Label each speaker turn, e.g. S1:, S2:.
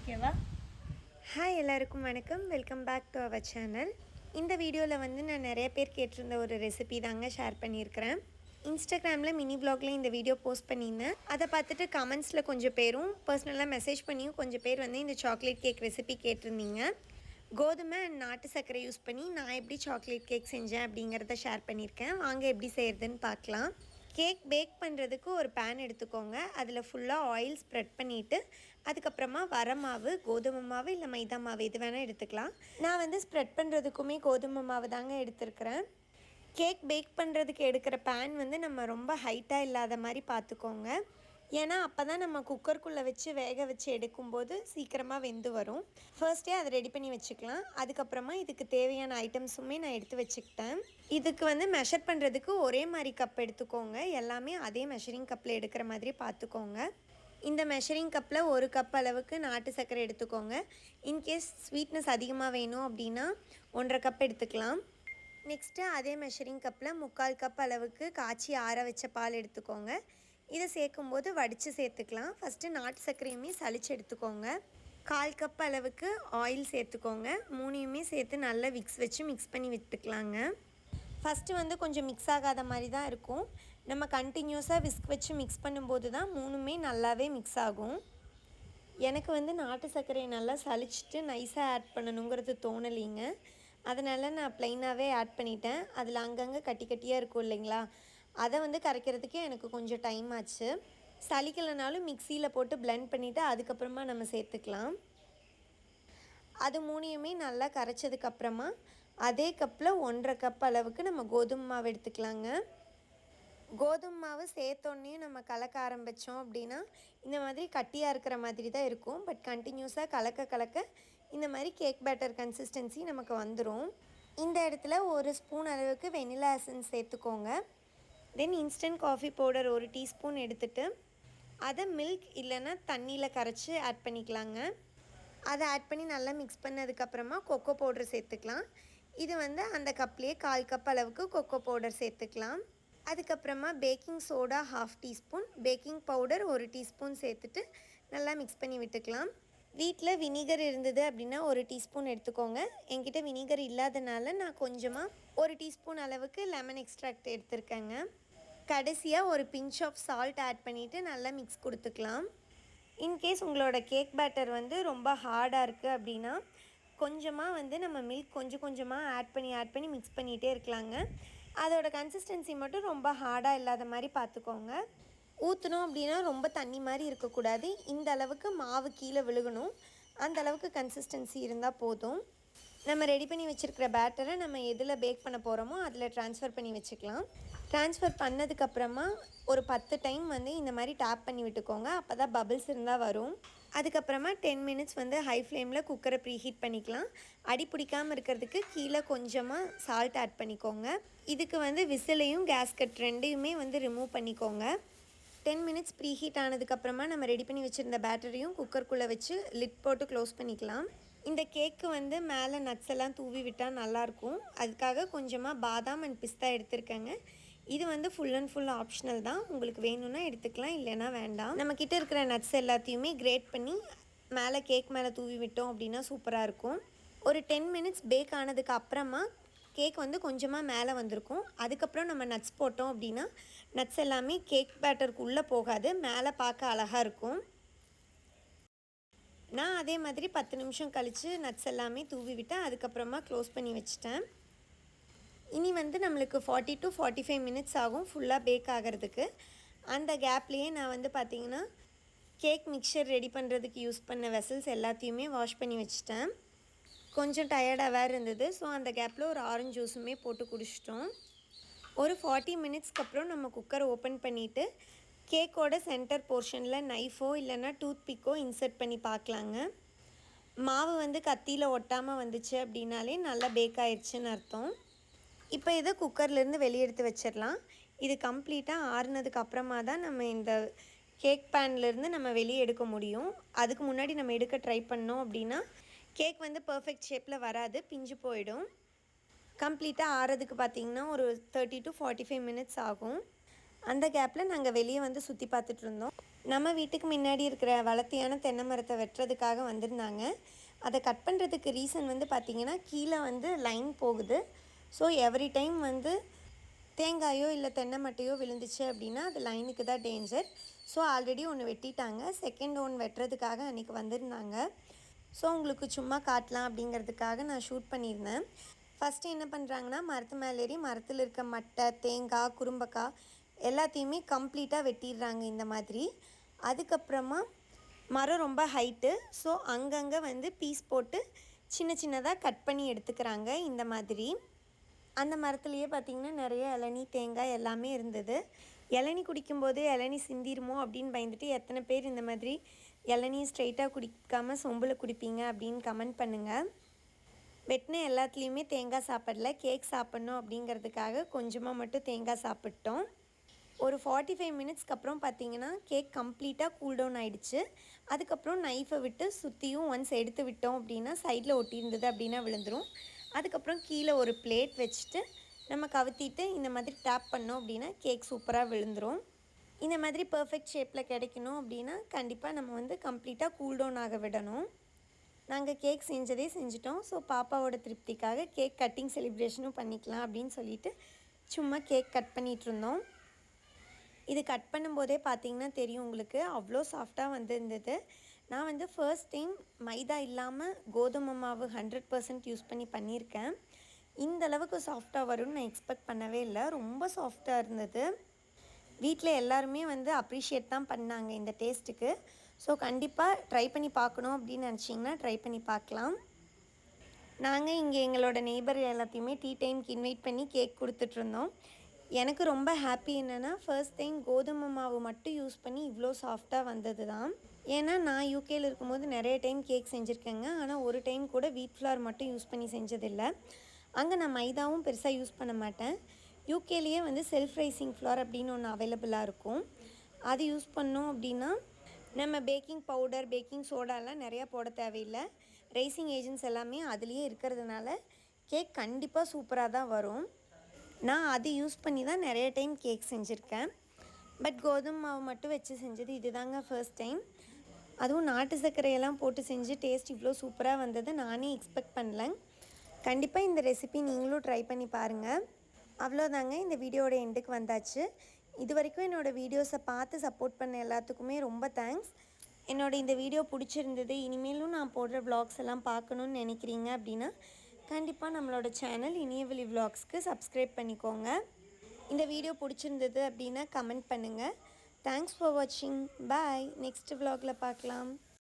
S1: ஓகேவா?
S2: ஹாய் எல்லாருக்கும் வணக்கம். Welcome back to our channel. இந்த வீடியோவில் வந்து நான் நிறைய பேர் கேட்டிருந்த ஒரு ரெசிபி தாங்க ஷேர் பண்ணியிருக்கிறேன். இன்ஸ்டாகிராமில் மினி வ்ளாகில் இந்த வீடியோ போஸ்ட் பண்ணியிருந்தேன். அதை பார்த்துட்டு கமெண்ட்ஸில் கொஞ்சம் பேரும் பர்சனலாக மெசேஜ் பண்ணியும் கொஞ்சம் பேர் வந்து இந்த சாக்லேட் கேக் ரெசிபி கேட்டிருந்தீங்க. கோதுமை அண்ட் நாட்டு சர்க்கரை யூஸ் பண்ணி நான் எப்படி சாக்லேட் கேக் செஞ்சேன் அப்படிங்கிறத ஷேர் பண்ணியிருக்கேன். வாங்க எப்படி செய்கிறதுன்னு பார்க்கலாம். கேக் பேக் பண்ணுறதுக்கு ஒரு பேன் எடுத்துக்கோங்க. அதில் ஃபுல்லாக ஆயில் ஸ்ப்ரெட் பண்ணிவிட்டு அதுக்கப்புறமா வர மாவு, கோதுமை மாவு இல்லை மைதா மாவு எது வேணால் எடுத்துக்கலாம். நான் வந்து ஸ்ப்ரெட் பண்ணுறதுக்குமே கோதுமை மாவு தாங்க எடுத்துருக்கிறேன். கேக் பேக் பண்ணுறதுக்கு எடுக்கிற பேன் வந்து நம்ம ரொம்ப ஹைட்டாக இல்லாத மாதிரி பார்த்துக்கோங்க. ஏன்னா அப்போ தான் நம்ம குக்கருக்குள்ளே வச்சு வேக வச்சு எடுக்கும்போது சீக்கிரமாக வெந்து வரும். ஃபர்ஸ்ட்டே அதை ரெடி பண்ணி வச்சுக்கலாம். அதுக்கப்புறமா இதுக்கு தேவையான ஐட்டம்ஸுமே நான் எடுத்து வச்சுக்கிட்டேன். இதுக்கு வந்து மெஷர் பண்ணுறதுக்கு ஒரே மாதிரி கப் எடுத்துக்கோங்க. எல்லாமே அதே மெஷரிங் கப்பில் எடுக்கிற மாதிரி பார்த்துக்கோங்க. இந்த மெஷரிங் கப்பில் ஒரு கப் அளவுக்கு நாட்டு சர்க்கரை எடுத்துக்கோங்க. இன்கேஸ் ஸ்வீட்னஸ் அதிகமாக வேணும் அப்படின்னா 1.5 கப் எடுத்துக்கலாம். நெக்ஸ்ட்டு அதே மெஷரிங் கப்பில் 3/4 கப் அளவுக்கு காய்ச்சி ஆற வச்ச பால் எடுத்துக்கோங்க. இதை சேர்க்கும்போது வடித்து சேர்த்துக்கலாம். ஃபஸ்ட்டு நாட்டு சர்க்கரையுமே சளிச்சு எடுத்துக்கோங்க. 1/4 கப் அளவுக்கு ஆயில் சேர்த்துக்கோங்க. மூணையுமே சேர்த்து நல்லா விக்ஸ் வச்சு மிக்ஸ் பண்ணி விட்டுக்கலாங்க. ஃபஸ்ட்டு வந்து கொஞ்சம் மிக்ஸ் ஆகாத மாதிரி தான் இருக்கும். நம்ம கண்டினியூஸாக விஸ்க் வச்சு மிக்ஸ் பண்ணும்போது தான் மூணுமே நல்லாவே மிக்ஸ் ஆகும். எனக்கு வந்து நாட்டு சர்க்கரையை நல்லா சளிச்சிட்டு நைஸாக ஆட் பண்ணணுங்கிறது தோணலைங்க. அதனால் நான் ப்ளைனாகவே ஆட் பண்ணிட்டேன். அதில் அங்கங்கே கட்டி கட்டியாக இருக்கும் இல்லைங்களா, அதை வந்து கரைக்கிறதுக்கே எனக்கு கொஞ்சம் டைம் ஆச்சு. சளிக்கலைனாலும் மிக்சியில் போட்டு பிளெண்ட் பண்ணிவிட்டு அதுக்கப்புறமா நம்ம சேர்த்துக்கலாம். அது மூணையுமே நல்லா கரைச்சதுக்கப்புறமா அதே கப்பில் 1.5 கப் அளவுக்கு நம்ம கோதுமை மாவு எடுத்துக்கலாங்க. கோதுமை மாவு சேர்த்தோன்னே நம்ம கலக்க ஆரம்பித்தோம் அப்படின்னா இந்த மாதிரி கட்டியாக இருக்கிற மாதிரி தான் இருக்கும். பட் கண்டினியூஸாக கலக்க இந்த மாதிரி கேக் பேட்டர் கன்சிஸ்டன்சி நமக்கு வந்துடும். இந்த இடத்துல ஒரு ஸ்பூன் அளவுக்கு வெனிலா எசன்ஸ் சேர்த்துக்கோங்க. தென் இன்ஸ்டன்ட் காஃபி பவுடர் 1 டீஸ்பூன் எடுத்துகிட்டு அதை மில்க் இல்லைன்னா தண்ணியில் கரைச்சி ஆட் பண்ணிக்கலாங்க. அதை ஆட் பண்ணி நல்லா மிக்ஸ் பண்ணதுக்கப்புறமா கொக்கோ பவுடர் சேர்த்துக்கலாம். இது வந்து அந்த கப்லேயே 1/4 கப் அளவுக்கு கொக்கோ பவுடர் சேர்த்துக்கலாம். அதுக்கப்புறமா baking soda 1/2 teaspoon, baking powder 1 teaspoon சேர்த்துட்டு நல்லா மிக்ஸ் பண்ணி விட்டுக்கலாம். வீட்டில் வினிகர் இருந்தது அப்படின்னா 1 டீஸ்பூன் எடுத்துக்கோங்க. என்கிட்ட வினிகர் இல்லாதனால நான் கொஞ்சமாக 1 டீஸ்பூன் அளவுக்கு லெமன் எக்ஸ்ட்ராக்ட் எடுத்துருக்கேங்க. கடைசியாக ஒரு பிஞ்ச் ஆஃப் சால்ட் ஆட் பண்ணிவிட்டு நல்லா மிக்ஸ் கொடுத்துக்கலாம். இன்கேஸ் உங்களோட கேக் பேட்டர் வந்து ரொம்ப ஹார்டாக இருக்குது அப்படின்னா கொஞ்சமாக வந்து நம்ம மில்க் கொஞ்சமாக ஆட் பண்ணி மிக்ஸ் பண்ணிகிட்டே இருக்கலாங்க. அதோட கன்சிஸ்டன்சி மட்டும் ரொம்ப ஹார்டாக இல்லாத மாதிரி பார்த்துக்கோங்க. ஊற்றணும் அப்படின்னா ரொம்ப தண்ணி மாதிரி இருக்கக்கூடாது. இந்த அளவுக்கு மாவு கீழே விழுகணும். அந்த அளவுக்கு கன்சிஸ்டன்சி இருந்தால் போதும். நம்ம ரெடி பண்ணி வச்சுருக்கிற பேட்டரை நம்ம எதில் பேக் பண்ண போகிறோமோ அதில் ட்ரான்ஸ்ஃபர் பண்ணி வச்சுக்கலாம். ட்ரான்ஸ்ஃபர் பண்ணதுக்கப்புறமா ஒரு 10 டைம் வந்து இந்த மாதிரி டேப் பண்ணி விட்டுக்கோங்க. அப்போ தான் பபிள்ஸ் இருந்தால் வரும். அதுக்கப்புறமா 10 மினிட்ஸ் வந்து ஹை ஃப்ளேமில் குக்கரை ப்ரீஹீட் பண்ணிக்கலாம். அடி பிடிக்காமல் இருக்கிறதுக்கு கீழே கொஞ்சமாக சால்ட் ஆட் பண்ணிக்கோங்க. இதுக்கு வந்து விசிலையும் கேஸ்கட் ரெண்டையுமே வந்து ரிமூவ் பண்ணிக்கோங்க. 10 மினிட்ஸ் ப்ரீஹீட் ஆனதுக்கப்புறமா நம்ம ரெடி பண்ணி வச்சுருந்த பேட்டரியும் குக்கருக்குள்ளே வச்சு லிட் போட்டு க்ளோஸ் பண்ணிக்கலாம். இந்த கேக்கு வந்து மேலே நட்ஸ் எல்லாம் தூவி விட்டால் நல்லாயிருக்கும். அதுக்காக கொஞ்சமாக பாதாம் அண்ட் பிஸ்தா எடுத்துருக்கேங்க. இது வந்து ஃபுல் அண்ட் ஃபுல் ஆப்ஷனல் தான். உங்களுக்கு வேணும்னா எடுத்துக்கலாம், இல்லைனா வேண்டாம். நம்மக்கிட்ட இருக்கிற நட்ஸ் எல்லாத்தையுமே கிரேட் பண்ணி மேலே கேக் மேலே தூவி விட்டோம் அப்படின்னா சூப்பராக இருக்கும். ஒரு 10 மினிட்ஸ் பேக் ஆனதுக்கு அப்புறமா கேக் வந்து கொஞ்சமாக மேலே வந்திருக்கும். அதுக்கப்புறம் நம்ம நட்ஸ் போட்டோம் அப்படின்னா நட்ஸ் எல்லாமே கேக் பேட்டருக்கு உள்ளே போகாது, மேலே பார்க்க அழகாக இருக்கும். நான் அதே மாதிரி 10 நிமிஷம் கழித்து நட்ஸ் எல்லாமே தூவி விட்டேன். அதுக்கப்புறமா க்ளோஸ் பண்ணி வச்சிட்டேன். இனி வந்து நம்மளுக்கு 40 to 45 மினிட்ஸ் ஆகும் ஃபுல்லாக பேக் ஆகிறதுக்கு. அந்த கேப்லேயே நான் வந்து பார்த்திங்கன்னா கேக் மிக்சர் ரெடி பண்ணுறதுக்கு யூஸ் பண்ண வெசல்ஸ் எல்லாத்தையுமே வாஷ் பண்ணி வச்சிட்டேன். கொஞ்சம் டயர்டாக வேறு இருந்தது. ஸோ அந்த கேப்பில் ஒரு ஆரஞ்சு ஜூஸுமே போட்டு குடிச்சிட்டோம். ஒரு 40 மினிட்ஸ்க்கு அப்புறம் நம்ம குக்கரை ஓப்பன் பண்ணிவிட்டு கேக்கோட சென்டர் போர்ஷனில் நைஃபோ இல்லைன்னா டூத் பிக்கோ இன்சர்ட் பண்ணி பார்க்கலாங்க. மாவு வந்து கத்தியில் ஒட்டாமல் வந்துச்சு அப்படின்னாலே நல்லா பேக் ஆயிடுச்சுன்னு அர்த்தம். இப்போ இதை குக்கர்லேருந்து வெளியே எடுத்து வச்சிடலாம். இது கம்ப்ளீட்டாக ஆறுனதுக்கு அப்புறமா தான் நம்ம இந்த கேக் பேன்லேருந்து நம்ம வெளியே எடுக்க முடியும். அதுக்கு முன்னாடி நம்ம எடுக்க ட்ரை பண்ணோம் அப்படின்னா கேக் வந்து பர்ஃபெக்ட் ஷேப்பில் வராது, பிஞ்சு போயிடும். கம்ப்ளீட்டாக ஆறதுக்கு பார்த்திங்கன்னா ஒரு 30 to 45 மினிட்ஸ் ஆகும். அந்த கேப்பில் நாங்கள் வெளியே வந்து சுற்றி பார்த்துட்டு இருந்தோம். நம்ம வீட்டுக்கு முன்னாடி இருக்கிற வளர்த்தியான தென்னை மரத்தை வெட்டுறதுக்காக வந்திருந்தாங்க. அதை கட் பண்ணுறதுக்கு ரீசன் வந்து பார்த்திங்கன்னா, கீழே வந்து லைன் போகுது. ஸோ எவ்ரி டைம் வந்து தேங்காயோ இல்லை தென்னை மட்டையோ விழுந்துச்சு அப்படின்னா அது லைனுக்கு தான் டேஞ்சர். ஸோ ஆல்ரெடி ஒன்று வெட்டிட்டாங்க. செகண்ட் ஒன்று வெட்டுறதுக்காக அன்றைக்கி வந்திருந்தாங்க. ஸோ உங்களுக்கு சும்மா காட்டலாம் அப்படிங்கிறதுக்காக நான் ஷூட் பண்ணியிருந்தேன். ஃபஸ்ட்டு என்ன பண்ணுறாங்கன்னா, மரத்து மேலே ஏறி மரத்தில் இருக்க மட்டை, தேங்காய், குறும்பக்காய் எல்லாத்தையுமே கம்ப்ளீட்டாக வெட்டிடுறாங்க இந்த மாதிரி. அதுக்கப்புறமா மரம் ரொம்ப ஹைட்டு. ஸோ அங்கங்கே வந்து பீஸ் போட்டு சின்ன சின்னதாக கட் பண்ணி எடுத்துக்கிறாங்க இந்த மாதிரி. அந்த மரத்துலேயே பார்த்திங்கன்னா நிறைய இளநீ, தேங்காய் எல்லாமே இருந்தது. இளநீ குடிக்கும்போது இளநீ சிந்திருமோ அப்படின்னு பயந்துட்டு எத்தனை பேர் இந்த மாதிரி இளநீ ஸ்ட்ரைட்டாக குடிக்காமல் சொம்பில் குடிப்பீங்க அப்படின்னு கமெண்ட் பண்ணுங்கள். வெட்டின எல்லாத்துலேயுமே தேங்காய் சாப்பிடல, கேக் சாப்பிட்ணும் அப்படிங்கிறதுக்காக கொஞ்சமாக மட்டும் தேங்காய் சாப்பிட்டோம். ஒரு 45 மினிட்ஸ்க்கு அப்புறம் பார்த்திங்கன்னா கேக் கம்ப்ளீட்டாக கூல் டவுன் ஆகிடுச்சு. அதுக்கப்புறம் நைஃபை விட்டு சுற்றியும் ஒன்ஸ் எடுத்து விட்டோம் அப்படின்னா சைடில் ஒட்டியிருந்தது அப்படின்னா விழுந்துடும். அதுக்கப்புறம் கீழே ஒரு பிளேட் வச்சுட்டு நம்ம கவுத்திட்டு இந்த மாதிரி டேப் பண்ணோம் அப்படின்னா கேக் சூப்பராக விழுந்துடும். இந்த மாதிரி பர்ஃபெக்ட் ஷேப்பில் கிடைக்கணும் அப்படின்னா கண்டிப்பாக நம்ம வந்து கம்ப்ளீட்டாக கூல் டவுன் ஆக விடணும். நாங்கள் கேக் செஞ்சதே செஞ்சிட்டோம். ஸோ பாப்பாவோட திருப்திக்காக கேக் கட்டிங் செலிப்ரேஷனும் பண்ணிக்கலாம் அப்படின்னு சொல்லிட்டு சும்மா கேக் கட் பண்ணிகிட்ருந்தோம். இது கட் பண்ணும்போதே பார்த்திங்கன்னா தெரியும் உங்களுக்கு, அவ்வளோ சாஃப்டாக இருந்தது. நான் வந்து ஃபர்ஸ்ட் டைம் மைதா இல்லாமல் கோதுமை மாவு 100% யூஸ் பண்ணி பண்ணியிருக்கேன். இந்த அளவுக்கு சாஃப்டாக வரும்னு நான் எக்ஸ்பெக்ட் பண்ணவே இல்லை. ரொம்ப சாஃப்டாக இருந்தது. வீட்டில் எல்லாருமே வந்து அப்ரிஷியேட் தான் பண்ணாங்க இந்த டேஸ்ட்டுக்கு. ஸோ கண்டிப்பாக ட்ரை பண்ணி பார்க்கணும் அப்படின்னு நினச்சிங்கன்னா ட்ரை பண்ணி பார்க்கலாம். நாங்கள் இங்கே எங்களோட நெய்பர் எல்லாத்தையுமே டீ டைமுக்கு இன்வைட் பண்ணி கேக் கொடுத்துட்ருந்தோம். எனக்கு ரொம்ப ஹாப்பி என்னென்னா, ஃபர்ஸ்ட் டைம் கோதுமை மாவு மட்டும் யூஸ் பண்ணி இவ்வளோ சாஃப்டாக வந்தது தான். ஏன்னா நான் யூகேயில் இருக்கும்போது நிறைய டைம் கேக் செஞ்சுருக்கேங்க. ஆனால் ஒரு டைம் கூட வீட் ஃப்ளார் மட்டும் யூஸ் பண்ணி செஞ்சதில்லை. அங்கே நான் மைதாவும் பெருசாக யூஸ் பண்ண மாட்டேன். யூகேலேயே வந்து செல்ஃப் ரைசிங் ஃப்ளார் அப்படின்னு ஒன்று அவைலபிளாக இருக்கும். அது யூஸ் பண்ணோம் அப்படின்னா நம்ம பேக்கிங் பவுடர், பேக்கிங் சோடாலாம் நிறையா போட தேவையில்லை. ரைசிங் ஏஜென்ட்ஸ் எல்லாமே அதுலேயே இருக்கிறதுனால கேக் கண்டிப்பாக சூப்பராக தான் வரும். நான் அது யூஸ் பண்ணி தான் நிறைய டைம் கேக் செஞ்சுருக்கேன். பட் கோதுமை மாவு மட்டும் வச்சு செஞ்சது இது தாங்க ஃபர்ஸ்ட் டைம். அதுவும் நாட்டு சர்க்கரையெல்லாம் போட்டு செஞ்சு டேஸ்ட் இவ்வளோ சூப்பராக வந்தது நானே எக்ஸ்பெக்ட் பண்ணலங்க. கண்டிப்பாக இந்த ரெசிபி நீங்களும் ட்ரை பண்ணி பாருங்கள். அவ்வளோதாங்க, இந்த வீடியோட எண்டுக்கு வந்தாச்சு. இது வரைக்கும் என்னோடய வீடியோஸை பார்த்து சப்போர்ட் பண்ண எல்லாத்துக்குமே ரொம்ப தேங்க்ஸ். என்னோடய இந்த வீடியோ பிடிச்சிருந்தது, இனிமேலும் நான் போடுற வ்ளாக்ஸ் எல்லாம் பார்க்கணுன்னு நினைக்கிறீங்க அப்படின்னா கண்டிப்பாக நம்மளோட சேனல் இனியவெளி வ்ளாக்ஸ்க்கு சப்ஸ்கிரைப் பண்ணிக்கோங்க. இந்த வீடியோ பிடிச்சிருந்தது அப்படின்னா கமெண்ட் பண்ணுங்கள். தேங்க்ஸ் ஃபார் வாட்சிங். பாய். நெக்ஸ்ட் வ்ளாகில் பார்க்கலாம்.